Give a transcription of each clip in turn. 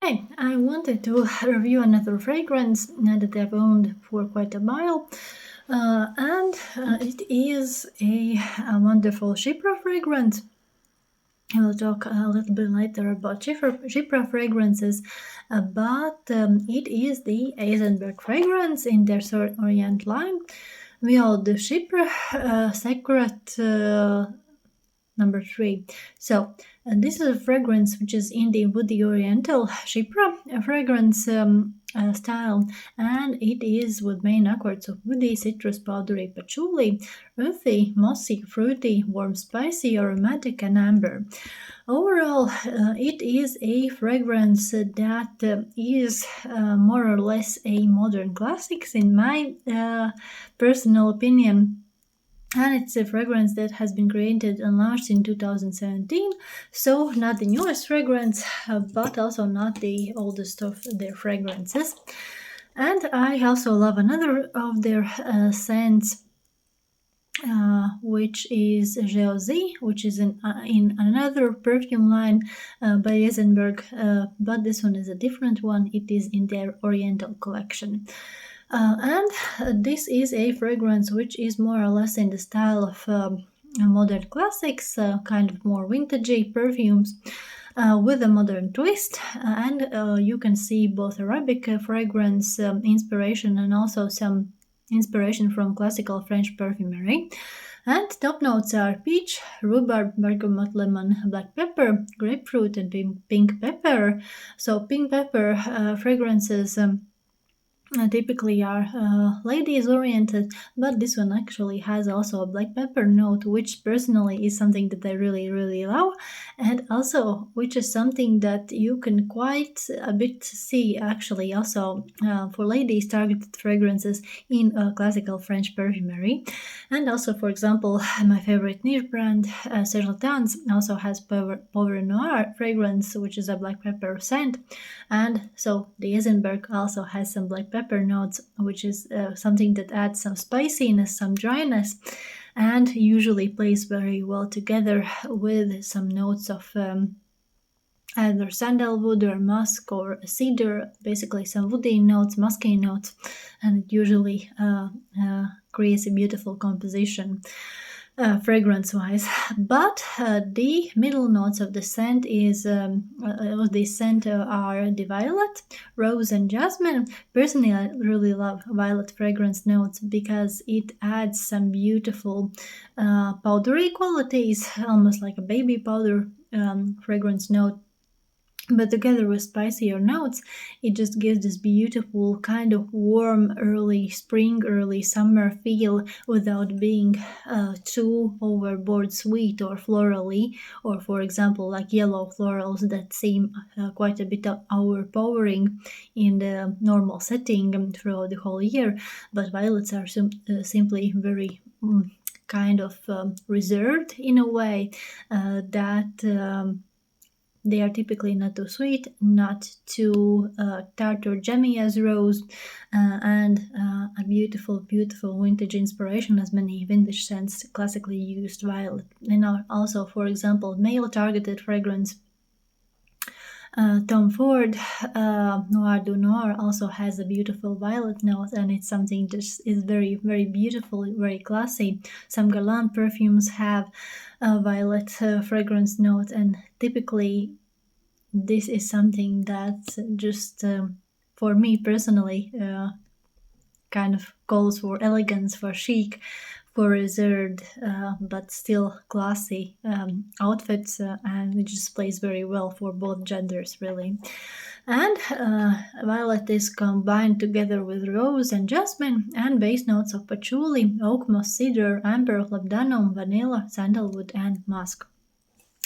Hey, I wanted to review another fragrance that I've owned for quite a while, and it is a wonderful Chypre fragrance. I will talk a little bit later about Chypre fragrances, but it is the Eisenberg fragrance in their Orient line. We all do Chypre, Secret, number 3. So this is a fragrance which is in the woody oriental Chypre fragrance style, and it is with main accords of woody, citrus, powdery, patchouli, earthy, mossy, fruity, warm, spicy, aromatic, and amber. Overall, it is a fragrance that is more or less a modern classics in my personal opinion. And it's a fragrance that has been created and launched in 2017, so not the newest fragrance, but also not the oldest of their fragrances. And I also love another of their scents, which is Geozi, which is in another perfume line by Eisenberg, but this one is a different one. It is in their Oriental collection. And this is a fragrance which is more or less in the style of modern classics, kind of more vintagey perfumes with a modern twist. And you can see both Arabic fragrance inspiration and also some inspiration from classical French perfumery. And top notes are peach, rhubarb, bergamot, lemon, black pepper, grapefruit, and pink pepper. So pink pepper fragrances typically are ladies oriented, but this one actually has also a black pepper note, which personally is something that I really love, and also which is something that you can quite a bit see actually also for ladies targeted fragrances in classical French perfumery. And also, for example, my favorite niche brand Serletans also has Power Noir fragrance, which is a black pepper scent, and so the Eisenberg also has some black pepper notes, which is something that adds some spiciness, some dryness, and usually plays very well together with some notes of either sandalwood or musk or cedar, basically some woody notes, musky notes, and it usually creates a beautiful composition. Fragrance-wise, but the middle notes of the scent are the violet, rose, and jasmine. Personally, I really love violet fragrance notes because it adds some beautiful powdery qualities, almost like a baby powder fragrance note. But together with spicier notes, it just gives this beautiful kind of warm early spring, early summer feel without being too overboard sweet or florally, or for example like yellow florals that seem quite a bit overpowering in the normal setting throughout the whole year. But violets are simply very kind of reserved in a way that they are typically not too sweet, not too tart or jammy as rose, and a beautiful vintage inspiration as many vintage scents classically used violet. And also, for example, male-targeted fragrance Tom Ford Noir du Noir also has a beautiful violet note, and it's something that is very beautiful, very classy. Some Galant perfumes have a violet fragrance note, and typically this is something that just for me personally kind of calls for elegance, for chic, for reserved but still classy outfits, and it just plays very well for both genders really. And violet is combined together with rose and jasmine, and base notes of patchouli, oak moss, cedar, amber, labdanum, vanilla, sandalwood, and musk.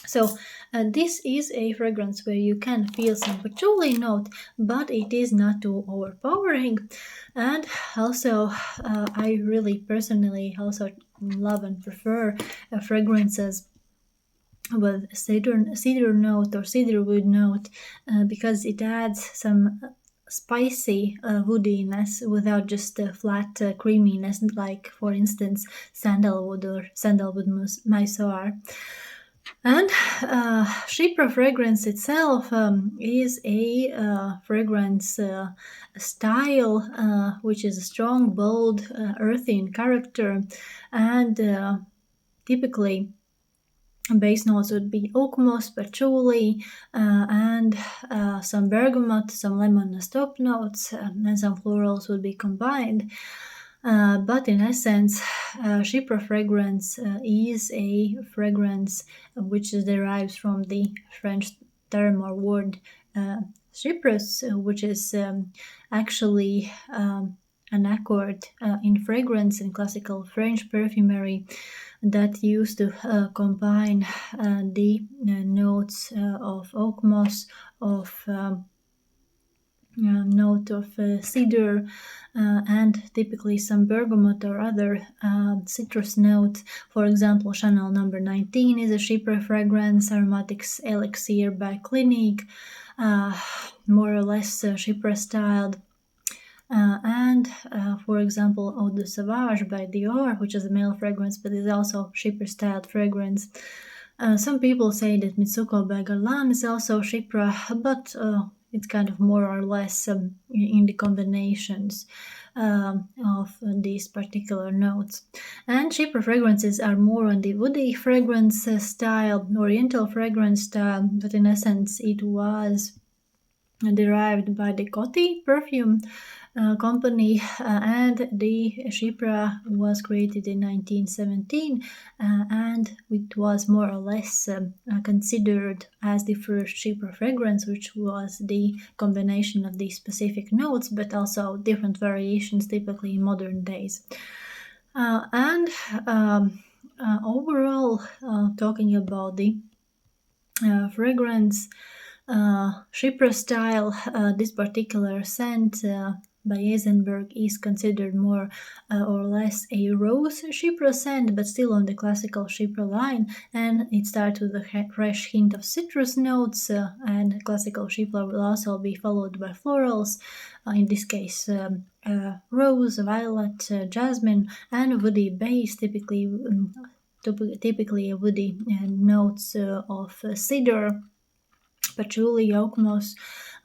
So this is a fragrance where you can feel some patchouli note, but it is not too overpowering. And also, I really personally also love and prefer fragrances with cedar note or cedarwood note because it adds some spicy woodiness without just a flat creaminess, like for instance sandalwood or sandalwood mousse. And Chypre fragrance itself is a fragrance style which is strong, bold, earthy in character, and typically base notes would be oak moss, patchouli, and some bergamot, some lemon as top notes, and some florals would be combined. But in essence, Chypre fragrance is a fragrance which derives from the French term or word Chypres, which is actually an accord in fragrance in classical French perfumery that used to combine the notes of oak moss, of note of cedar, and typically some bergamot or other citrus notes. For example, Chanel number 19 is a Chypre fragrance, aromatics elixir by Clinique, more or less Chypre styled. And for example, Eau de Sauvage by Dior, which is a male fragrance but is also Chypre styled fragrance. Some people say that Mitsuko by Guerlain is also Chypre, but it's kind of more or less in the combinations of these particular notes. And Chypre fragrances are more on the woody fragrance style, oriental fragrance style, but in essence it was derived by the Coty perfume company, and the Chypre was created in 1917, and it was more or less considered as the first Chypre fragrance, which was the combination of these specific notes, but also different variations typically in modern days. And overall, talking about the fragrance, Chypre style, this particular scent by Eisenberg is considered more or less a rose Chypre scent, but still on the classical Chypre line, and it starts with a fresh hint of citrus notes, and classical Chypre will also be followed by florals, in this case rose, violet, jasmine, and woody base, typically woody notes of cedar, patchouli, oak moss,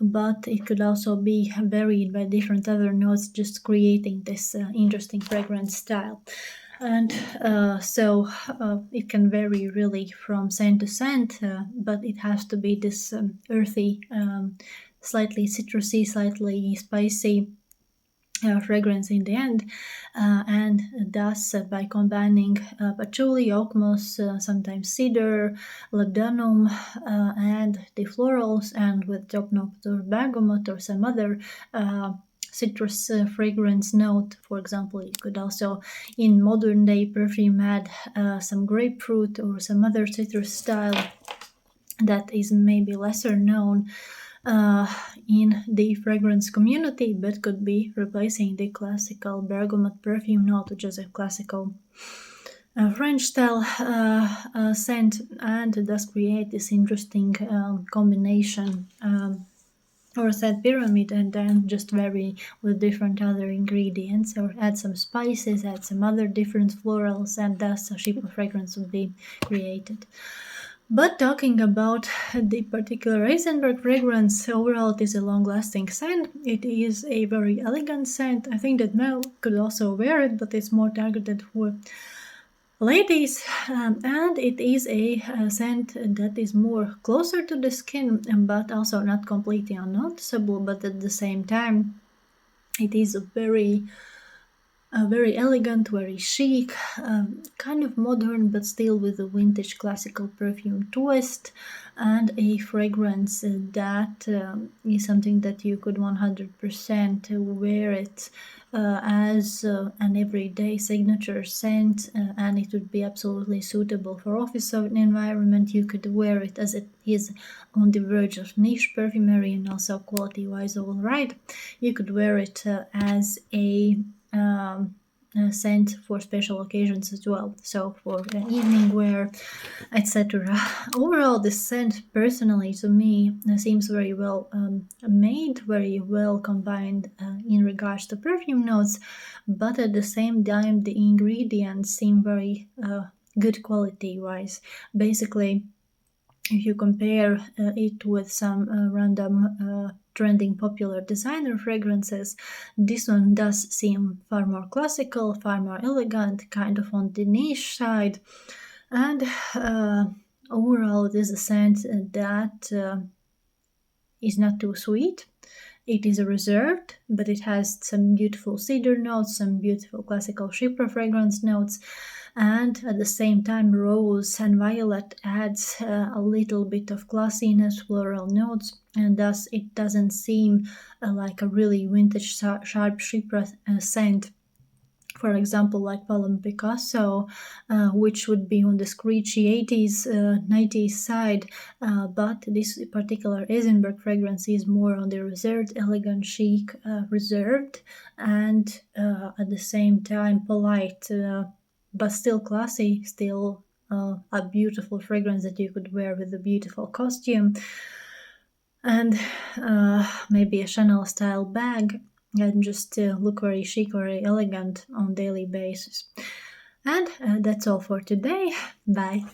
but it could also be varied by different other notes, just creating this interesting fragrance style. And so it can vary really from scent to scent, but it has to be this earthy, slightly citrusy, slightly spicy fragrance in the end, and thus by combining patchouli, oak moss, sometimes cedar, labdanum, and the florals, and with top note or bergamot or some other citrus fragrance note. For example, you could also in modern day perfume add some grapefruit or some other citrus style that is maybe lesser known in the fragrance community, but could be replacing the classical bergamot perfume note, which is a classical French style scent, and thus create this interesting combination or scent pyramid, and then just vary with different other ingredients, or add some spices, add some other different florals, and thus a Chypre fragrance would be created. But talking about the particular Eisenberg fragrance, overall it is a long-lasting scent. It is a very elegant scent. I think that male could also wear it, but it's more targeted for ladies, and it is a scent that is more closer to the skin, but also not completely unnoticeable, but at the same time it is a very elegant, very chic, kind of modern, but still with a vintage classical perfume twist, and a fragrance that is something that you could 100% wear it as an everyday signature scent, and it would be absolutely suitable for office environment. You could wear it as it is on the verge of niche perfumery and also quality-wise all right. You could wear it as a scent for special occasions as well, so for evening wear, etc. Overall, this scent personally to me seems very well made, very well combined in regards to perfume notes, but at the same time the ingredients seem very good quality wise. Basically, if you compare it with some random trending popular designer fragrances, this one does seem far more classical, far more elegant, kind of on the niche side. And overall, it is a scent that is not too sweet. It is reserved, but it has some beautiful cedar notes, some beautiful classical Chypre fragrance notes, and at the same time rose and violet adds a little bit of classiness, floral notes, and thus it doesn't seem like a really vintage sharp Chypre scent. For example, like Palm Picasso, which would be on the screechy 80s, 90s side, but this particular Eisenberg fragrance is more on the reserved, elegant, chic, reserved, and at the same time polite, but still classy, still a beautiful fragrance that you could wear with a beautiful costume, and maybe a Chanel style bag, and just look very chic, very elegant on daily basis. And that's all for today. Bye.